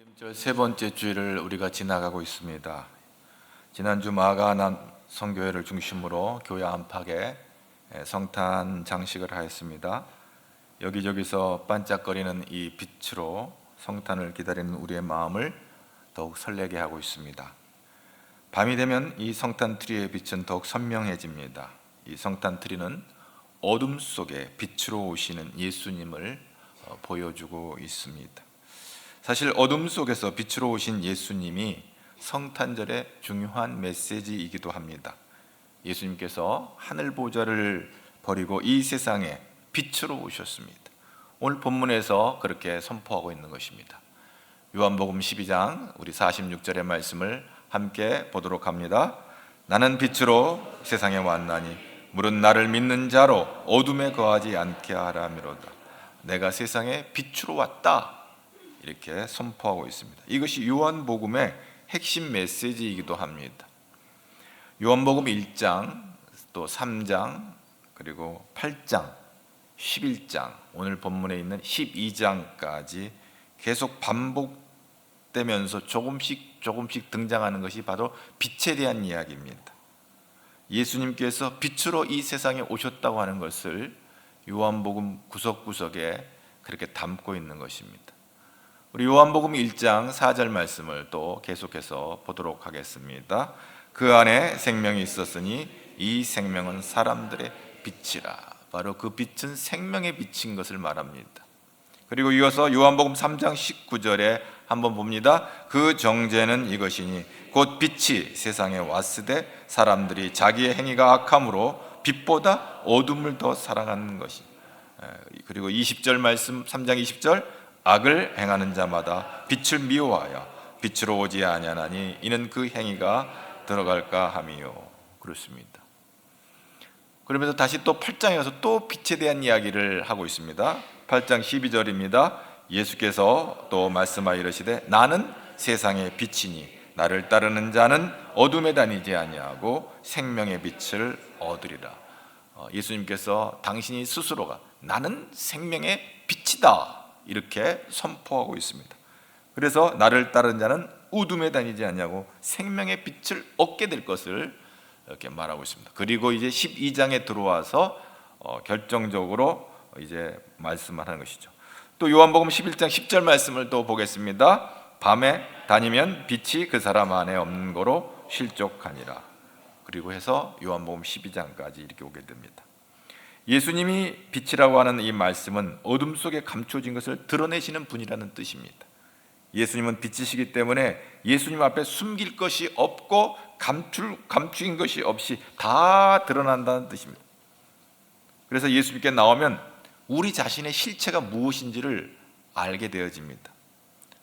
초림절 세 번째 주일을 우리가 지나가고 있습니다. 지난주 마가난 성교회를 중심으로 교회 안팎에 성탄 장식을 하였습니다. 여기저기서 반짝거리는 이 빛으로 성탄을 기다리는 우리의 마음을 더욱 설레게 하고 있습니다. 밤이 되면 이 성탄 트리의 빛은 더욱 선명해집니다. 이 성탄 트리는 어둠 속에 빛으로 오시는 예수님을 보여주고 있습니다. 사실 어둠 속에서 빛으로 오신 예수님이 성탄절의 중요한 메시지이기도 합니다. 예수님께서 하늘 보좌를 버리고 이 세상에 빛으로 오셨습니다. 오늘 본문에서 그렇게 선포하고 있는 것입니다. 요한복음 12장 우리 46절의 말씀을 함께 보도록 합니다. 나는 빛으로 세상에 왔나니 물은 나를 믿는 자로 어둠에 거하지 않게 하라 미로다. 내가 세상에 빛으로 왔다, 이렇게 선포하고 있습니다. 이것이 요한복음의 핵심 메시지이기도 합니다. 요한복음 1장, 또 3장, 그리고 8장, 11장, 오늘 본문에 있는 12장까지 계속 반복되면서 조금씩 등장하는 것이 바로 빛에 대한 이야기입니다. 예수님께서 빛으로 이 세상에 오셨다고 하는 것을 요한복음 구석구석에 그렇게 담고 있는 것입니다. 우리 요한복음 1장 4절 말씀을 또 계속해서 보도록 하겠습니다. 그 안에 생명이 있었으니 이 생명은 사람들의 빛이라. 바로 그 빛은 생명의 빛인 것을 말합니다. 그리고 이어서 요한복음 3장 19절에 한번 봅니다. 그 정죄는 이것이니 곧 빛이 세상에 왔으되 사람들이 자기의 행위가 악함으로 빛보다 어둠을 더 사랑하는 것이. 그리고 20절 말씀 3장 20절 악을 행하는 자마다 빛을 미워하여 빛으로 오지 아니하나니 이는 그 행위가 들어갈까 함이요. 그렇습니다. 그러면서 다시 또 8장에 가서 또 빛에 대한 이야기를 하고 있습니다. 8장 12절입니다. 예수께서 또 말씀하여 이르시되 나는 세상의 빛이니 나를 따르는 자는 어둠에 다니지 아니하고 생명의 빛을 얻으리라. 예수님께서 당신이 스스로가 나는 생명의 빛이다, 이렇게 선포하고 있습니다. 그래서 나를 따르는 자는 어둠에 다니지 않냐고 생명의 빛을 얻게 될 것을 이렇게 말하고 있습니다. 그리고 이제 12장에 들어와서 결정적으로 이제 말씀을 하는 것이죠. 또 요한복음 11장 10절 말씀을 또 보겠습니다. 밤에 다니면 빛이 그 사람 안에 없는 거로 실족하니라. 그리고 해서 요한복음 12장까지 이렇게 오게 됩니다. 예수님이 빛이라고 하는 이 말씀은 어둠 속에 감춰진 것을 드러내시는 분이라는 뜻입니다. 예수님은 빛이시기 때문에 예수님 앞에 숨길 것이 없고 감추인 것이 없이 다 드러난다는 뜻입니다. 그래서 예수님께 나오면 우리 자신의 실체가 무엇인지를 알게 되어집니다.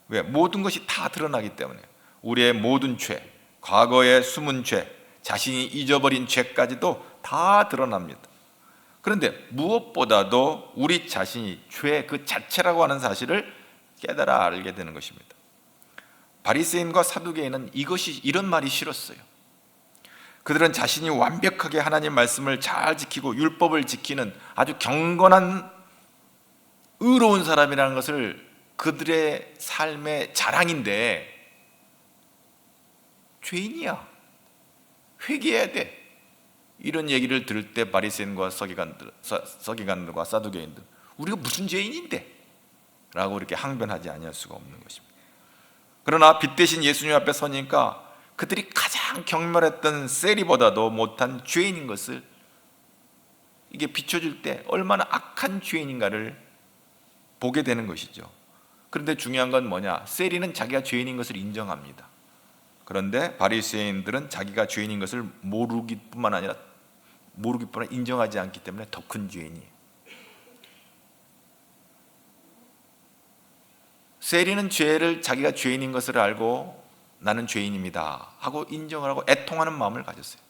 왜? 모든 것이 다 드러나기 때문에. 우리의 모든 죄, 과거의 숨은 죄, 자신이 잊어버린 죄까지도 다 드러납니다. 그런데 무엇보다도 우리 자신이 죄 그 자체라고 하는 사실을 깨달아 알게 되는 것입니다. 바리새인과 사두개인은 이런 말이 싫었어요. 그들은 자신이 완벽하게 하나님 말씀을 잘 지키고 율법을 지키는 아주 경건한 의로운 사람이라는 것을 그들의 삶의 자랑인데, 죄인이야, 회개해야 돼, 이런 얘기를 들을 때 바리새인과 서기관들과 사두개인들, 우리가 무슨 죄인인데? 라고 이렇게 항변하지 아니할 수가 없는 것입니다. 그러나 빛 대신 예수님 앞에 서니까 그들이 가장 경멸했던 세리보다도 못한 죄인인 것을 이게 비춰줄 때 얼마나 악한 죄인인가를 보게 되는 것이죠. 그런데 중요한 건 뭐냐? 세리는 자기가 죄인인 것을 인정합니다. 그런데 바리새인들은 자기가 죄인인 것을 모르기뿐만 아니라 인정하지 않기 때문에 더 큰 죄인이에요. 세리는 죄를 자기가 죄인인 것을 알고 나는 죄인입니다 하고 인정을 하고 애통하는 마음을 가졌어요.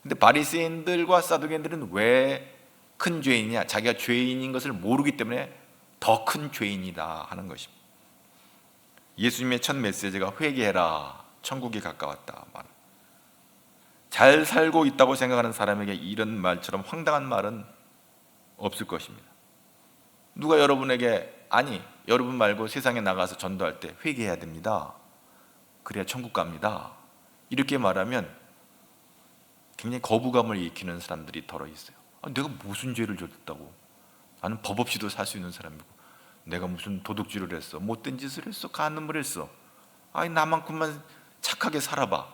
근데 바리새인들과 사두개인들은 왜 큰 죄인이냐? 자기가 죄인인 것을 모르기 때문에 더 큰 죄인이다 하는 것입니다. 예수님의 첫 메시지가 회개해라, 천국이 가까웠다. 잘 살고 있다고 생각하는 사람에게 이런 말처럼 황당한 말은 없을 것입니다. 누가 여러분에게 아니, 여러분 말고 세상에 나가서 전도할 때 회개해야 됩니다. 그래야 천국 갑니다. 이렇게 말하면 굉장히 거부감을 일으키는 사람들이 덜어 있어요. 내가 무슨 죄를 졌다고? 나는 법 없이도 살 수 있는 사람이고, 내가 무슨 도둑질을 했어, 못된 짓을 했어, 간음을 했어, 아니 나만큼만 착하게 살아봐,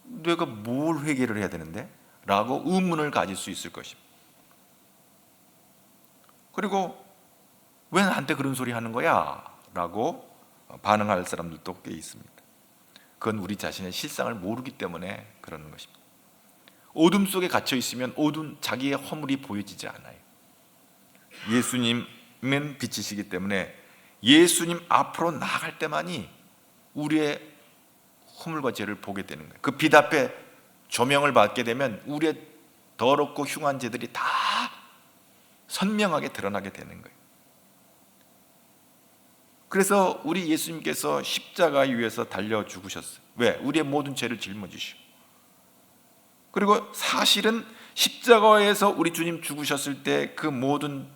내가 뭘 회개를 해야 되는데? 라고 의문을 가질 수 있을 것입니다. 그리고 왜 나한테 그런 소리 하는 거야? 라고 반응할 사람들도 꽤 있습니다. 그건 우리 자신의 실상을 모르기 때문에 그러는 것입니다. 어둠 속에 갇혀 있으면 자기의 허물이 보여지지 않아요. 예수님은 빛이시기 때문에 예수님 앞으로 나아갈 때만이 우리의 허물과 죄를 보게 되는 거예요. 그 빛 앞에 조명을 받게 되면 우리의 더럽고 흉한 죄들이 다 선명하게 드러나게 되는 거예요. 그래서 우리 예수님께서 십자가 위에서 달려 죽으셨어요. 왜? 우리의 모든 죄를 짊어지시고. 그리고 사실은 십자가에서 우리 주님 죽으셨을 때 그 모든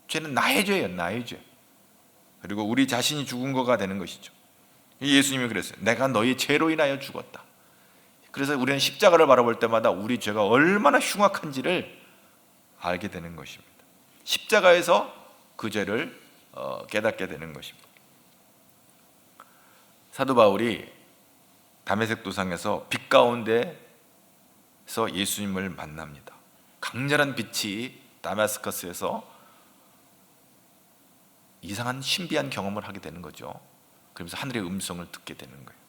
죄는 나의 죄예요. 나의 죄. 그리고 우리 자신이 죽은 거가 되는 것이죠. 예수님이 그랬어요. 내가 너희 죄로 인하여 죽었다. 그래서 우리는 십자가를 바라볼 때마다 우리 죄가 얼마나 흉악한지를 알게 되는 것입니다. 십자가에서 그 죄를 깨닫게 되는 것입니다. 사도 바울이 다메섹 도상에서 빛 가운데서 예수님을 만납니다. 강렬한 빛이 다메스커스에서 이상한 신비한 경험을 하게 되는 거죠. 그러면서 하늘의 음성을 듣게 되는 거예요.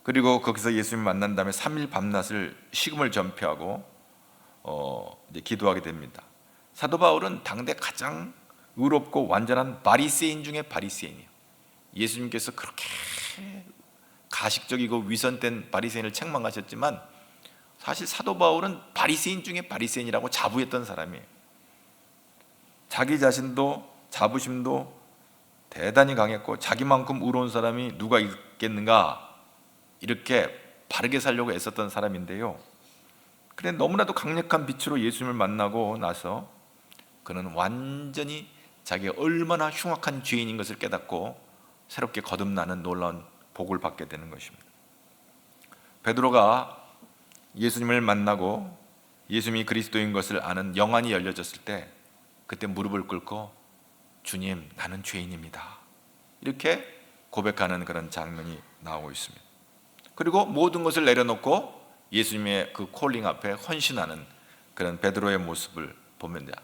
그리고 거기서 예수님 만난 다음에 3일 밤낮을 식음을 전폐하고 이제 기도하게 됩니다. 사도 바울은 당대 가장 의롭고 완전한 바리새인 중에 바리새인이에요. 예수님께서 그렇게 가식적이고 위선된 바리새인을 책망하셨지만 사실 사도 바울은 바리새인 중에 바리새인이라고 자부했던 사람이에요. 자기 자신도 자부심도 대단히 강했고 자기만큼 의로운 사람이 누가 있겠는가 이렇게 바르게 살려고 애썼던 사람인데요. 그런데 너무나도 강력한 빛으로 예수님을 만나고 나서 그는 완전히 자기가 얼마나 흉악한 죄인인 것을 깨닫고 새롭게 거듭나는 놀라운 복을 받게 되는 것입니다. 베드로가 예수님을 만나고 예수님이 그리스도인 것을 아는 영안이 열려졌을 때 그때 무릎을 꿇고 주님, 나는 죄인입니다, 이렇게 고백하는 그런 장면이 나오고 있습니다. 그리고 모든 것을 내려놓고 예수님의 그 콜링 앞에 헌신하는 그런 베드로의 모습을 보면 돼요.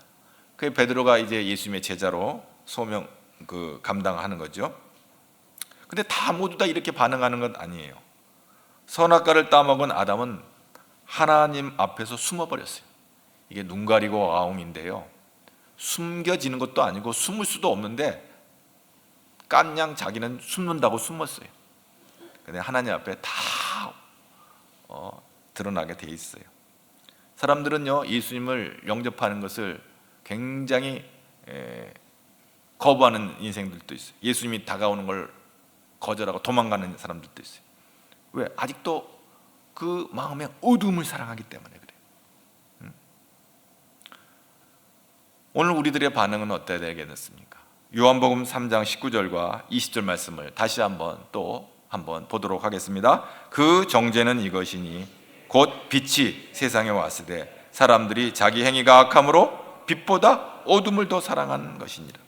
그 베드로가 이제 예수님의 제자로 소명 감당하는 거죠. 근데 다 모두 다 이렇게 반응하는 건 아니에요. 선악과를 따먹은 아담은 하나님 앞에서 숨어버렸어요. 이게 눈 가리고 아웅인데요, 숨겨지는 것도 아니고 숨을 수도 없는데 깐냥 자기는 숨는다고 숨었어요. 근데 하나님 앞에 다 드러나게 돼 있어요. 사람들은요, 예수님을 영접하는 것을 굉장히 거부하는 인생들도 있어요. 예수님이 다가오는 걸 거절하고 도망가는 사람들도 있어요. 왜? 아직도 그 마음에 어둠을 사랑하기 때문에 그래요. 오늘 우리들의 반응은 어때야 되겠습니까? 요한복음 3장 19절과 20절 말씀을 다시 한번 보도록 하겠습니다. 그 정죄는 이것이니 곧 빛이 세상에 왔으되 사람들이 자기 행위가 악함으로 빛보다 어둠을 더 사랑하는 것이니라.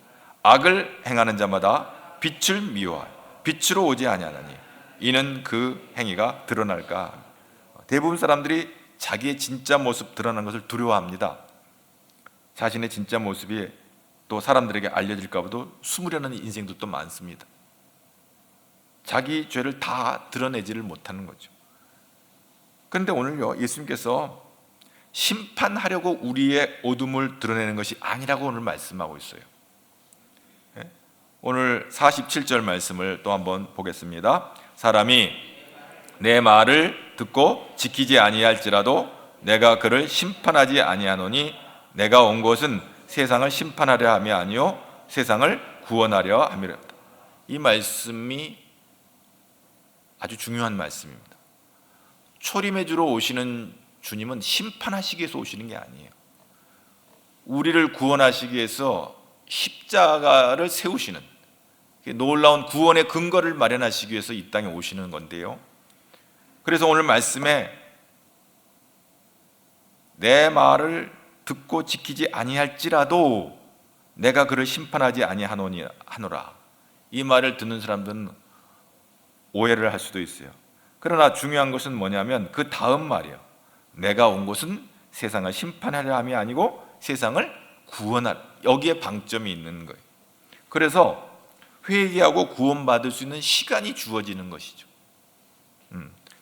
악을 행하는 자마다 빛을 미워하여 빛으로 오지 아니하나니 이는 그 행위가 드러날까. 대부분 사람들이 자기의 진짜 모습 드러나는 것을 두려워합니다. 자신의 진짜 모습이 또 사람들에게 알려질까 봐도 숨으려는 인생들도 많습니다. 자기 죄를 다 드러내지를 못하는 거죠. 그런데 오늘요, 예수님께서 심판하려고 우리의 어둠을 드러내는 것이 아니라고 오늘 말씀하고 있어요. 오늘 47절 말씀을 또 한번 보겠습니다. 사람이 내 말을 듣고 지키지 아니할지라도 내가 그를 심판하지 아니하노니 내가 온 것은 세상을 심판하려 함이 아니요 세상을 구원하려 함이라. 이 말씀이 아주 중요한 말씀입니다. 초림의 주로 오시는 주님은 심판하시기 위해서 오시는 게 아니에요. 우리를 구원하시기 위해서 십자가를 세우시는, 놀라운 구원의 근거를 마련하시기 위해서 이 땅에 오시는 건데요. 그래서 오늘 말씀에 내 말을 듣고 지키지 아니할지라도 내가 그를 심판하지 아니하노라. 이 말을 듣는 사람들은 오해를 할 수도 있어요. 그러나 중요한 것은 뭐냐면 그 다음 말이에요. 내가 온 것은 세상을 심판하려 함이 아니고 세상을 구원하려. 여기에 방점이 있는 거예요. 그래서 회개하고 구원받을 수 있는 시간이 주어지는 것이죠.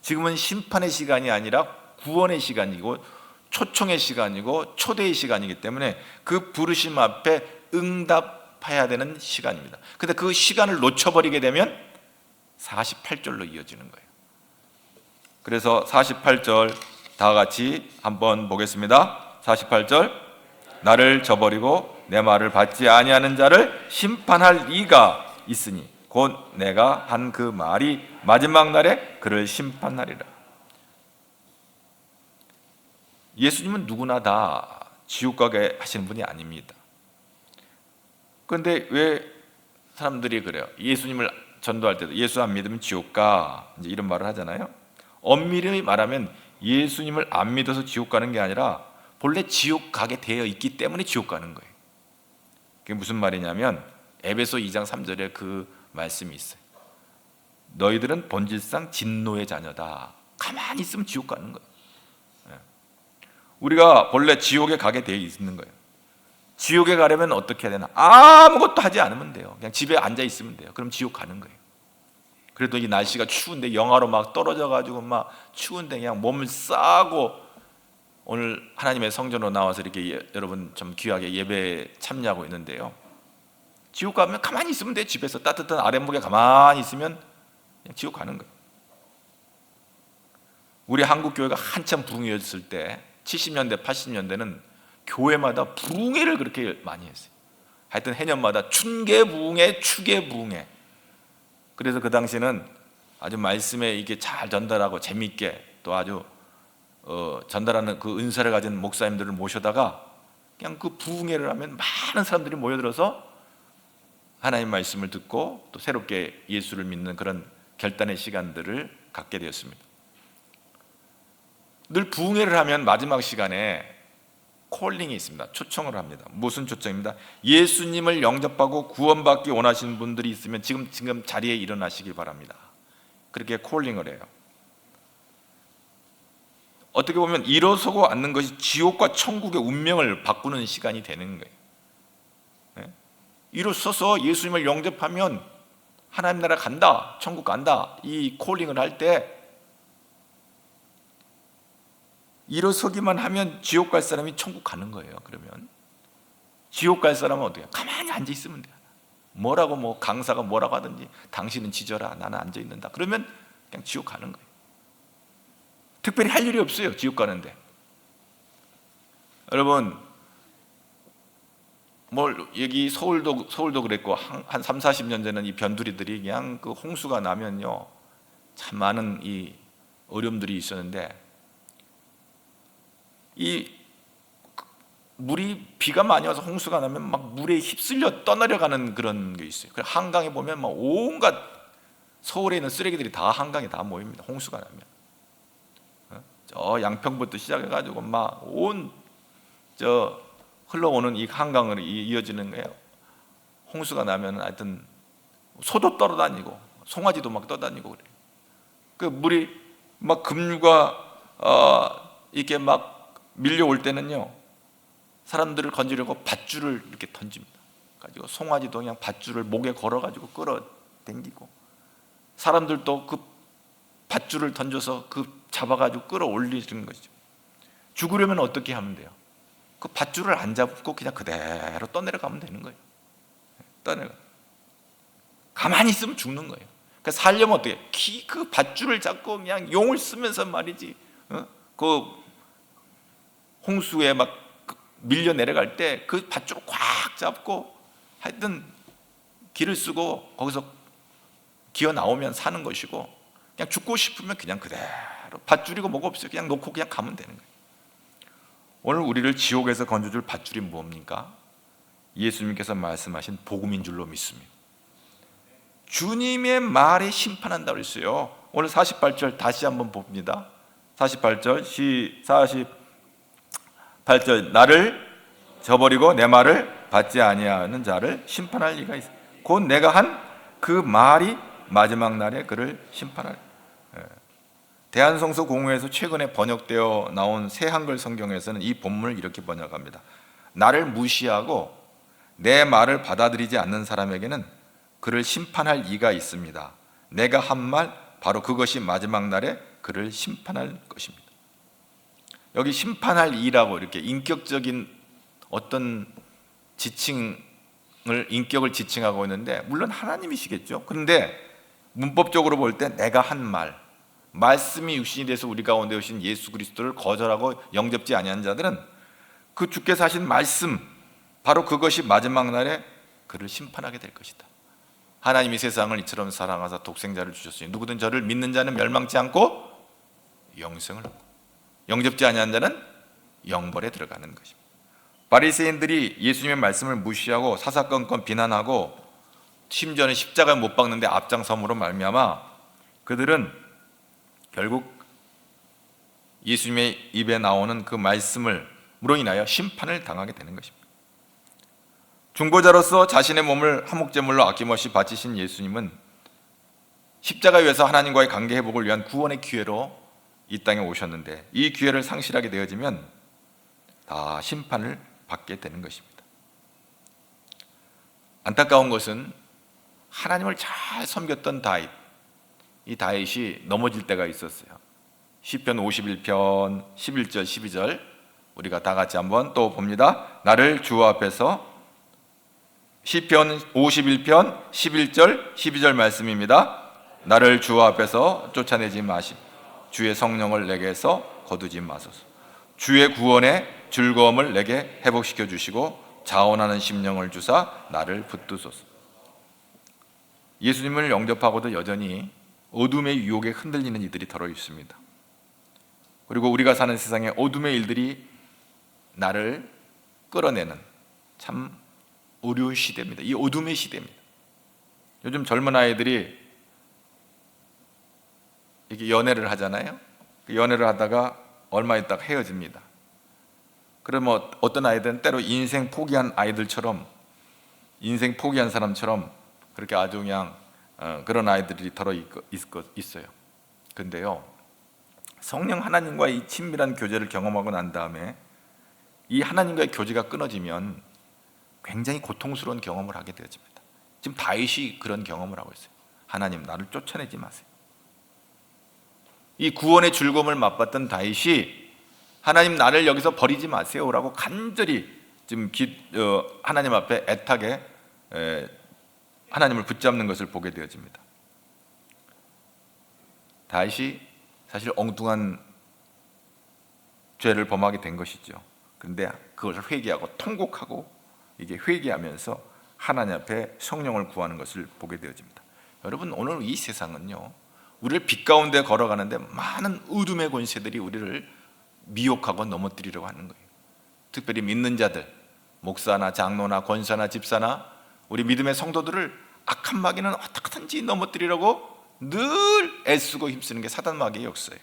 지금은 심판의 시간이 아니라 구원의 시간이고 초청의 시간이고 초대의 시간이기 때문에 그 부르심 앞에 응답해야 되는 시간입니다. 근데 그 시간을 놓쳐버리게 되면 48절로 이어지는 거예요. 그래서 48절 다 같이 한번 보겠습니다. 48절, 나를 저버리고 내 말을 받지 아니하는 자를 심판할 이가 있으니 곧 내가 한 그 말이 마지막 날에 그를 심판하리라. 예수님은 누구나 다 지옥 가게 하시는 분이 아닙니다. 그런데 왜 사람들이 그래요? 예수님을 전도할 때도 예수 안 믿으면 지옥 가, 이제 이런 말을 하잖아요. 엄밀히 말하면 예수님을 안 믿어서 지옥 가는 게 아니라 본래 지옥 가게 되어 있기 때문에 지옥 가는 거예요. 그게 무슨 말이냐면 에베소 2장 3절에 그 말씀이 있어요. 너희들은 본질상 진노의 자녀다. 가만히 있으면 지옥 가는 거예요. 우리가 본래 지옥에 가게 되어 있는 거예요. 지옥에 가려면 어떻게 해야 되나? 아무것도 하지 않으면 돼요. 그냥 집에 앉아 있으면 돼요. 그럼 지옥 가는 거예요. 그래도 이 날씨가 추운데 영하로 막 떨어져 가지고 막 추운데 그냥 몸을 싸고 오늘 하나님의 성전으로 나와서 이렇게 여러분 좀 귀하게 예배에 참여하고 있는데요. 지옥 가면 가만히 있으면 돼. 집에서 따뜻한 아랫목에 가만히 있으면 그냥 지옥 가는 거예요. 우리 한국 교회가 한참 부흥이었을 때 70년대 80년대는 교회마다 부흥회를 그렇게 많이 했어요. 하여튼 해년마다 춘계부흥회, 추계부흥회. 그래서 그 당시에는 아주 말씀에 이게 잘 전달하고 재미있게 또 아주 전달하는 그 은사를 가진 목사님들을 모셔다가 그냥 그 부흥회를 하면 많은 사람들이 모여들어서 하나님 말씀을 듣고 또 새롭게 예수를 믿는 그런 결단의 시간들을 갖게 되었습니다. 늘 부흥회를 하면 마지막 시간에 콜링이 있습니다. 초청을 합니다. 무슨 초청입니다? 예수님을 영접하고 구원받기 원하시는 분들이 있으면 지금 자리에 일어나시기 바랍니다. 그렇게 콜링을 해요. 어떻게 보면 일어서고 앉는 것이 지옥과 천국의 운명을 바꾸는 시간이 되는 거예요. 네? 일어서서 예수님을 영접하면 하나님 나라 간다, 천국 간다, 이 콜링을 할 때 일어서기만 하면 지옥 갈 사람이 천국 가는 거예요. 그러면 지옥 갈 사람은 어떻게 해요? 가만히 앉아 있으면 돼요. 뭐라고 뭐 강사가 뭐라고 하든지 당신은 지져라, 나는 앉아 있는다. 그러면 그냥 지옥 가는 거예요. 특별히 할 일이 없어요. 지옥 가는데. 여러분 여기 서울도 그랬고 한 3, 40년 전에는 이 변두리들이 그냥 그 홍수가 나면요 참 많은 이 어려움들이 있었는데 이 물이 비가 많이 와서 홍수가 나면 막 물에 휩쓸려 떠내려가는 그런 게 있어요. 그래서 한강에 보면 막 온갖 서울에 있는 쓰레기들이 다 한강에 다 모입니다. 홍수가 나면 저 양평부터 시작해가지고 막 온 저 흘러오는 이 한강으로 이어지는 거예요. 홍수가 나면 하여튼 소도 떠다니고 송아지도 막 떠다니고 그래요. 그 물이 막 급류가 이렇게 막 밀려올 때는요 사람들을 건지려고 밧줄을 이렇게 던집니다. 가지고 송아지도 그냥 밧줄을 목에 걸어가지고 끌어당기고 사람들도 그 밧줄을 던져서 그 잡아가지고 끌어올리는 것이죠. 죽으려면 어떻게 하면 돼요? 그 밧줄을 안 잡고 그냥 그대로 떠내려가면 되는 거예요. 떠내려. 가만히 있으면 죽는 거예요. 그러니까 살려면 어떻게? 그 밧줄을 잡고 그냥 용을 쓰면서 말이지. 그 홍수에 막 밀려 내려갈 때 그 밧줄을 꽉 잡고 하여튼 길을 쓰고 거기서 기어 나오면 사는 것이고 그냥 죽고 싶으면 그냥 그대로 밧줄이고 뭐가 없어요. 그냥 놓고 그냥 가면 되는 거예요. 오늘 우리를 지옥에서 건져줄 밧줄이 뭡니까? 예수님께서 말씀하신 복음인 줄로 믿습니다. 주님의 말에 심판한다고 그랬어요. 오늘 48절 다시 한번 봅니다. 48절 48절 나를 저버리고 내 말을 받지 아니하는 자를 심판할 리가 있어. 곧 내가 한 그 말이 마지막 날에 그를 심판할. 대한성서 공회에서 최근에 번역되어 나온 새 한글 성경에서는 이 본문을 이렇게 번역합니다. 나를 무시하고 내 말을 받아들이지 않는 사람에게는 그를 심판할 이가 있습니다. 내가 한 말 바로 그것이 마지막 날에 그를 심판할 것입니다. 여기 심판할 이라고 이렇게 인격적인 어떤 인격을 지칭하고 있는데, 물론 하나님이시겠죠. 그런데 문법적으로 볼 때 내가 한 말, 말씀이 육신이 돼서 우리 가운데 오신 예수 그리스도를 거절하고 영접지 아니한 자들은 그 주께서 하신 말씀, 바로 그것이 마지막 날에 그를 심판하게 될 것이다. 하나님이 세상을 이처럼 사랑하사 독생자를 주셨으니 누구든 저를 믿는 자는 멸망치 않고 영생을 얻고 영접지 아니한 자는 영벌에 들어가는 것입니다. 바리새인들이 예수님의 말씀을 무시하고 사사건건 비난하고 심지어는 십자가에 못 박는데 앞장섬으로 말미암아 그들은 결국 예수님의 입에 나오는 그 말씀으로 인하여 심판을 당하게 되는 것입니다. 중보자로서 자신의 몸을 화목제물로 아낌없이 바치신 예수님은 십자가 위에서 하나님과의 관계 회복을 위한 구원의 기회로 이 땅에 오셨는데, 이 기회를 상실하게 되어지면 다 심판을 받게 되는 것입니다. 안타까운 것은 하나님을 잘 섬겼던 다윗, 이 다윗이 넘어질 때가 있었어요. 시편 51편 11절 12절 우리가 다 같이 한번 또 봅니다. 나를 주 앞에서, 시편 51편 11절 12절 말씀입니다. 나를 주 앞에서 쫓아내지 마시고 주의 성령을 내게서 거두지 마소서. 주의 구원의 즐거움을 내게 회복시켜 주시고 자원하는 심령을 주사 나를 붙드소서. 예수님을 영접하고도 여전히 어둠의 유혹에 흔들리는 이들이 더러 있습니다. 그리고 우리가 사는 세상에 어둠의 일들이 나를 끌어내는 참 어려운 시대입니다. 이 어둠의 시대입니다. 요즘 젊은 아이들이 이렇게 연애를 하잖아요. 연애를 하다가 얼마 있다가 헤어집니다. 그러면 어떤 아이들은 때로 인생 포기한 아이들처럼, 인생 포기한 사람처럼 그렇게 아주 그냥 그런 아이들이 더러 있어요. 근데요, 성령 하나님과의 이 친밀한 교제를 경험하고 난 다음에 이 하나님과의 교제가 끊어지면 굉장히 고통스러운 경험을 하게 되어집니다. 지금 다윗이 그런 경험을 하고 있어요. 하나님, 나를 쫓아내지 마세요. 이 구원의 즐거움을 맛봤던 다윗이 하나님, 나를 여기서 버리지 마세요라고 간절히 지금 하나님 앞에 애타게 하나님을 붙잡는 것을 보게 되어집니다. 다윗이 사실 엉뚱한 죄를 범하게 된 것이죠. 그런데 그것을 회개하고 통곡하고 이게 회개하면서 하나님 앞에 성령을 구하는 것을 보게 되어집니다. 여러분, 오늘 이 세상은요, 우리를 빛 가운데 걸어가는데 많은 어둠의 권세들이 우리를 미혹하고 넘어뜨리려고 하는 거예요. 특별히 믿는 자들, 목사나 장로나 권사나 집사나 우리 믿음의 성도들을 악한 마귀는 어떻게든지 넘어뜨리려고 늘 애쓰고 힘쓰는 게 사단 마귀의 역사예요.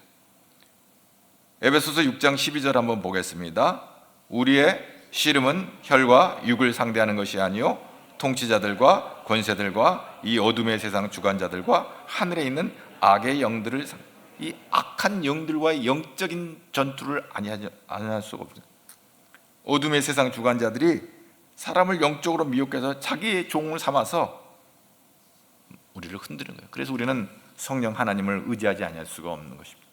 에베소서 6장 12절 한번 보겠습니다. 우리의 씨름은 혈과 육을 상대하는 것이 아니요 통치자들과 권세들과 이 어둠의 세상 주관자들과 하늘에 있는 악의 영들을, 이 악한 영들과의 영적인 전투를 아니할 수가 없어요. 어둠의 세상 주관자들이 사람을 영적으로 미혹해서 자기의 종을 삼아서 우리를 흔드는 거예요. 그래서 우리는 성령 하나님을 의지하지 아니할 수가 없는 것입니다.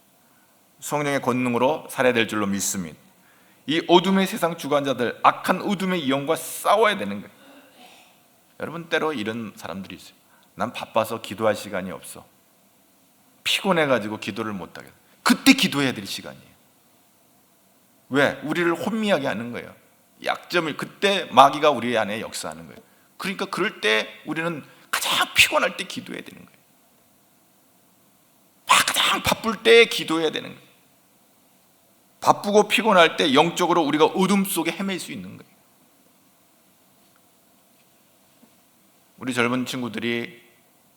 성령의 권능으로 살아야 줄로 믿습니다. 이 어둠의 세상 주관자들, 악한 어둠의 영과 싸워야 되는 거예요. 여러분, 때로 이런 사람들이 있어요. 난 바빠서 기도할 시간이 없어. 피곤해가지고 기도를 못하겠어. 그때 기도해야 될 시간이에요. 왜? 우리를 혼미하게 하는 거예요. 약점을, 그때 마귀가 우리 안에 역사하는 거예요. 그러니까 그럴 때 우리는 가장 피곤할 때 기도해야 되는 거예요. 가장 바쁠 때 기도해야 되는 거예요. 바쁘고 피곤할 때 영적으로 우리가 어둠 속에 헤맬 수 있는 거예요. 우리 젊은 친구들이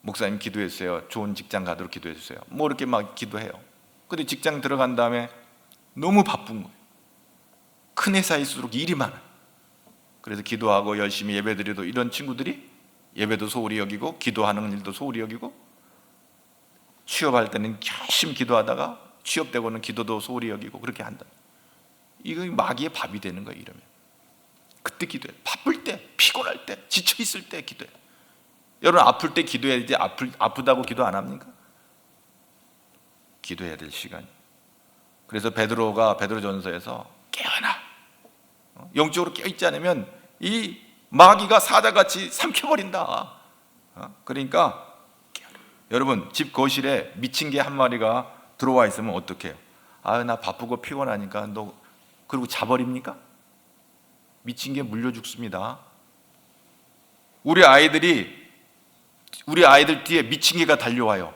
목사님 기도했어요. 좋은 직장 가도록 기도해 주세요. 뭐 이렇게 막 기도해요. 근데 직장 들어간 다음에 너무 바쁜 거예요. 큰 회사일수록 일이 많아요. 그래서 기도하고 열심히 예배드려도 이런 친구들이 예배도 소홀히 여기고 기도하는 일도 소홀히 여기고, 취업할 때는 열심히 기도하다가 취업되고는 기도도 소홀히 여기고 그렇게 한다. 이거 마귀의 밥이 되는 거예요. 이러면 그때 기도해. 바쁠 때, 피곤할 때, 지쳐 있을 때 기도해. 여러분 아플 때 기도해야지. 아프다고 기도 안 합니까? 기도해야 될 시간이. 그래서 베드로가 베드로전서에서 깨어나, 영적으로 깨어있지 않으면 이 마귀가 사자같이 삼켜버린다. 그러니까 여러분 집 거실에 미친 개 한 마리가 들어와 있으면 어떡해요? 아, 나 바쁘고 피곤하니까 너 그리고 자버립니까? 미친 개 물려 죽습니다. 우리 아이들 뒤에 미친 개가 달려와요.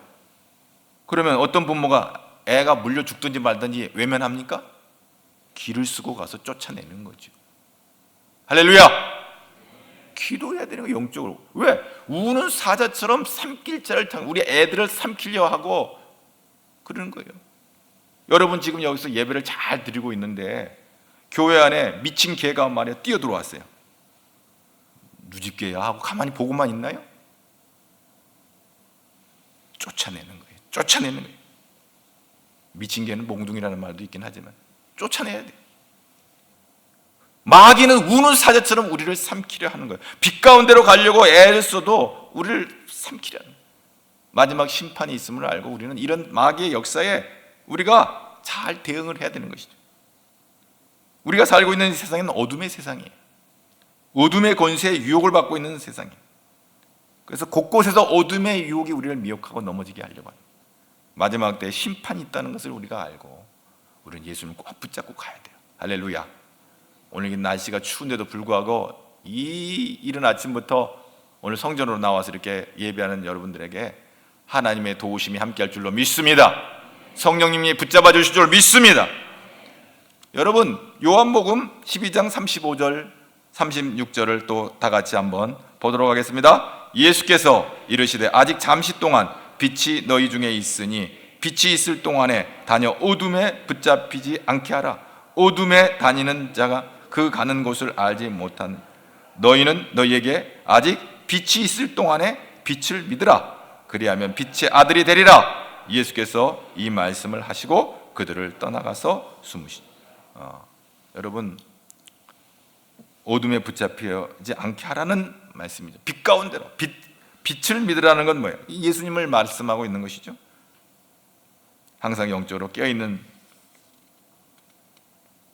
그러면 어떤 부모가 애가 물려 죽든지 말든지 외면합니까? 기를 쓰고 가서 쫓아내는 거죠. 할렐루야! 기도해야 되는 거, 영적으로. 왜? 우는 사자처럼 삼킬 자를 향해 우리 애들을 삼키려 하고 그러는 거예요. 여러분 지금 여기서 예배를 잘 드리고 있는데 교회 안에 미친 개가 말이야 뛰어들어왔어요. 누집개야 하고 가만히 보고만 있나요? 쫓아내는 거예요. 쫓아내는 거예요. 미친 개는 몽둥이라는 말도 있긴 하지만 쫓아내야 돼요. 마귀는 우는 사자처럼 우리를 삼키려 하는 거예요. 빛 가운데로 가려고 애를 써도 우리를 삼키려 하는 거예요. 마지막 심판이 있음을 알고 우리는 이런 마귀의 역사에 우리가 잘 대응을 해야 되는 것이죠. 우리가 살고 있는 세상은 어둠의 세상이에요. 어둠의 권세에 유혹을 받고 있는 세상이에요. 그래서 곳곳에서 어둠의 유혹이 우리를 미혹하고 넘어지게 하려고 합니다. 마지막 때 심판이 있다는 것을 우리가 알고 우리는 예수님을 꼭 붙잡고 가야 돼요. 할렐루야. 오늘 날씨가 추운데도 불구하고 이 이른 아침부터 오늘 성전으로 나와서 이렇게 예배하는 여러분들에게 하나님의 도우심이 함께할 줄로 믿습니다. 성령님이 붙잡아 주실 줄 믿습니다. 여러분 요한복음 12장 35절 36절을 또 다 같이 한번 보도록 하겠습니다. 예수께서 이르시되 아직 잠시 동안 빛이 너희 중에 있으니 빛이 있을 동안에 다녀 어둠에 붙잡히지 않게 하라. 어둠에 다니는 자가 그 가는 곳을 알지 못하는 너희는 너희에게 아직 빛이 있을 동안에 빛을 믿으라. 그리하면 빛의 아들이 되리라. 예수께서 이 말씀을 하시고 그들을 떠나가서 숨으시니. 여러분 어둠에 붙잡히지 않게 하라는 말씀이죠. 빛 가운데로 빛을 믿으라는 건 뭐예요? 예수님을 말씀하고 있는 것이죠. 항상 영적으로 깨어있는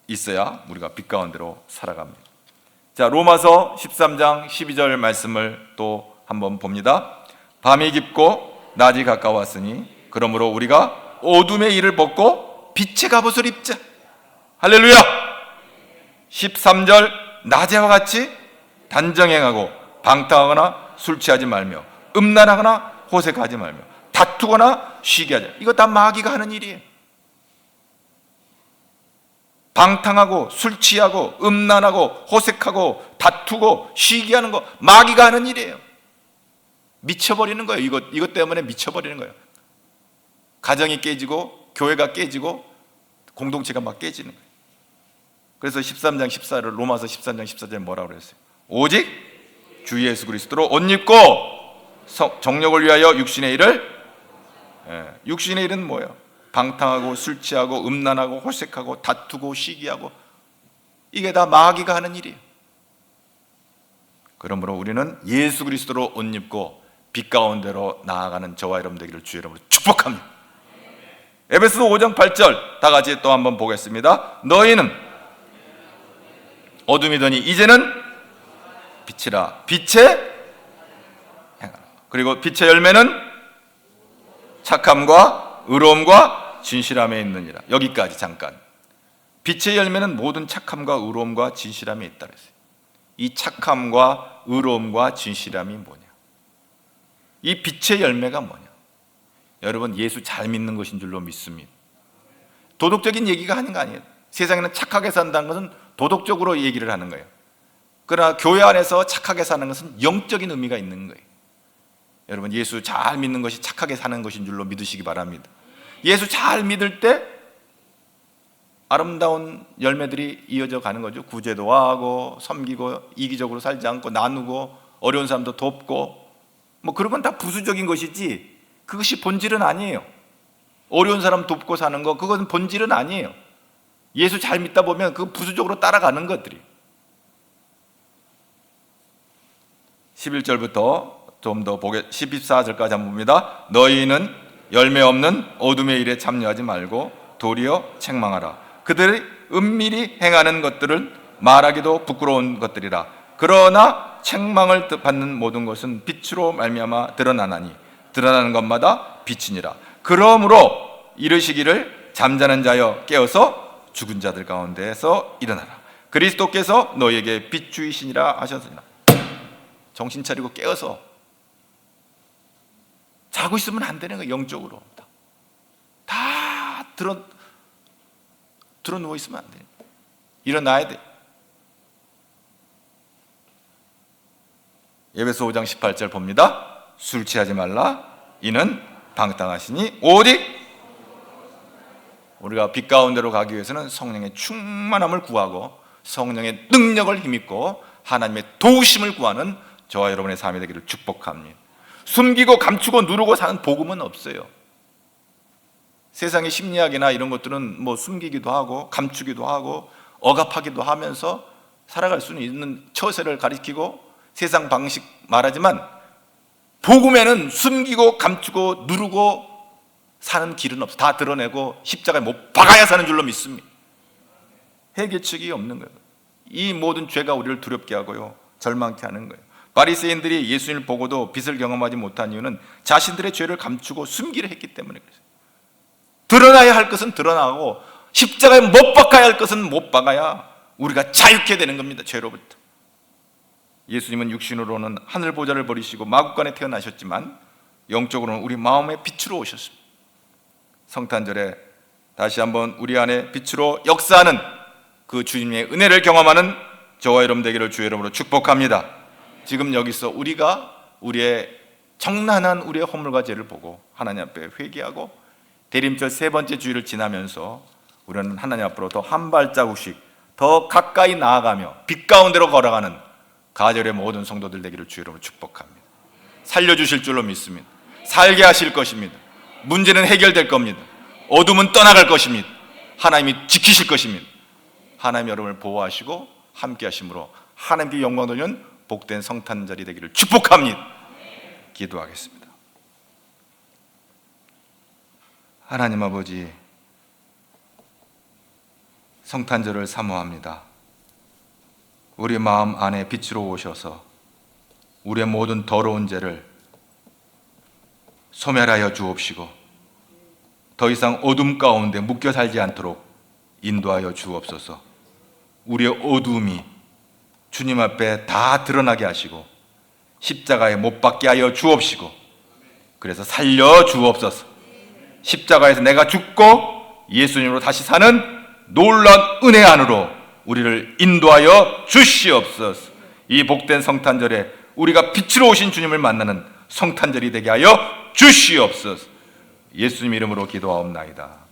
있어야 우리가 빛 가운데로 살아갑니다. 자, 로마서 13장 12절 말씀을 또 한번 봅니다. 밤이 깊고 낮이 가까웠으니 그러므로 우리가 어둠의 일을 벗고 빛의 갑옷을 입자. 할렐루야. 13절 낮에와 같이 단정행하고 방탕하거나 술 취하지 말며 음란하거나 호색하지 말며 다투거나 쉬게 하자. 이거 다 마귀가 하는 일이에요. 방탕하고 술 취하고 음란하고 호색하고 다투고 쉬게 하는 거 마귀가 하는 일이에요. 미쳐버리는 거예요. 이것 때문에 미쳐버리는 거예요. 가정이 깨지고 교회가 깨지고 공동체가 막 깨지는 거예요. 그래서 13장 14절 로마서 13장 14절에 뭐라고 그랬어요? 오직 주 예수 그리스도로 옷 입고 정욕을 위하여 육신의 일을. 육신의 일은 뭐예요? 방탕하고 술 취하고 음란하고 호색하고 다투고 시기하고 이게 다 마귀가 하는 일이에요. 그러므로 우리는 예수 그리스도로 옷 입고 빛 가운데로 나아가는 저와 여러분 되기를 주의 이름으로 축복합니다. 에베소서 5장 8절 다 같이 또 한번 보겠습니다. 너희는 어둠이더니 이제는 빛이라. 빛의 그리고 빛의 열매는 착함과 의로움과 진실함에 있느니라. 여기까지 잠깐. 빛의 열매는 모든 착함과 의로움과 진실함에 있다 그랬어요. 이 착함과 의로움과 진실함이 뭐냐? 이 빛의 열매가 뭐냐? 여러분 예수 잘 믿는 것인 줄로 믿습니다. 도덕적인 얘기가 하는 거 아니에요. 세상에는 착하게 산다는 것은 도덕적으로 얘기를 하는 거예요. 그러나 교회 안에서 착하게 사는 것은 영적인 의미가 있는 거예요. 여러분, 예수 잘 믿는 것이 착하게 사는 것인 줄로 믿으시기 바랍니다. 예수 잘 믿을 때 아름다운 열매들이 이어져 가는 거죠. 구제도하고 섬기고 이기적으로 살지 않고 나누고 어려운 사람도 돕고, 뭐 그런 건 다 부수적인 것이지 그것이 본질은 아니에요. 어려운 사람 돕고 사는 거, 그것은 본질은 아니에요. 예수 잘 믿다 보면 그 부수적으로 따라가는 것들이. 11절부터 좀 더 보게, 14절까지 한번 봅니다. 너희는 열매 없는 어둠의 일에 참여하지 말고 도리어 책망하라. 그들이 은밀히 행하는 것들은 말하기도 부끄러운 것들이라. 그러나 책망을 받는 모든 것은 빛으로 말미암아 드러나나니 드러나는 것마다 빛이니라. 그러므로 이르시기를 잠자는 자여 깨어서 죽은 자들 가운데에서 일어나라. 그리스도께서 너희에게 빛주이시니라 하셨으나. 정신 차리고 깨어서. 자고 있으면 안 되는 거예요. 영적으로 다 들어 누워 있으면 안 돼요. 일어나야 돼. 에베소 5장 18절 봅니다. 술 취하지 말라. 이는 방탕하시니 오직 우리가 빛 가운데로 가기 위해서는 성령의 충만함을 구하고 성령의 능력을 힘입고 하나님의 도우심을 구하는 저와 여러분의 삶이 되기를 축복합니다. 숨기고 감추고 누르고 사는 복음은 없어요. 세상의 심리학이나 이런 것들은 뭐 숨기기도 하고 감추기도 하고 억압하기도 하면서 살아갈 수는 있는 처세를 가리키고 세상 방식 말하지만, 복음에는 숨기고 감추고 누르고 사는 길은 없어. 다 드러내고 십자가에 못 박아야 사는 줄로 믿습니다. 해결책이 없는 거예요. 이 모든 죄가 우리를 두렵게 하고요, 절망케 하는 거예요. 바리새인들이 예수님을 보고도 빛을 경험하지 못한 이유는 자신들의 죄를 감추고 숨기려 했기 때문에 그래요. 드러나야 할 것은 드러나고 십자가에 못 박아야 할 것은 못 박아야 우리가 자유케 되는 겁니다. 죄로부터. 예수님은 육신으로는 하늘 보좌를 버리시고 마국간에 태어나셨지만 영적으로는 우리 마음의 빛으로 오셨습니다. 성탄절에 다시 한번 우리 안에 빛으로 역사하는 그 주님의 은혜를 경험하는 저와 여러분 되기를 주의 이름으로 축복합니다. 지금 여기서 우리가 우리의 정난한 우리의 허물과 죄를 보고 하나님 앞에 회개하고 대림절 세 번째 주일을 지나면서 우리는 하나님 앞으로 더 한 발자국씩 더 가까이 나아가며 빛 가운데로 걸어가는 가절의 모든 성도들 되기를 주의 이름으로 축복합니다. 살려주실 줄로 믿습니다. 살게 하실 것입니다. 문제는 해결될 겁니다. 어둠은 떠나갈 것입니다. 하나님이 지키실 것입니다. 하나님 여러분을 보호하시고 함께 하심으로 하나님께 영광 돌리는 복된 성탄절이 되기를 축복합니다. 기도하겠습니다. 하나님 아버지, 성탄절을 사모합니다. 우리 마음 안에 빛으로 오셔서 우리의 모든 더러운 죄를 소멸하여 주옵시고 더 이상 어둠 가운데 묶여 살지 않도록 인도하여 주옵소서. 우리의 어둠이 주님 앞에 다 드러나게 하시고 십자가에 못 박게 하여 주옵시고 그래서 살려 주옵소서. 십자가에서 내가 죽고 예수님으로 다시 사는 놀라운 은혜 안으로 우리를 인도하여 주시옵소서. 이 복된 성탄절에 우리가 빛으로 오신 주님을 만나는 성탄절이 되게 하여 주시옵소서. 예수님 이름으로 기도하옵나이다.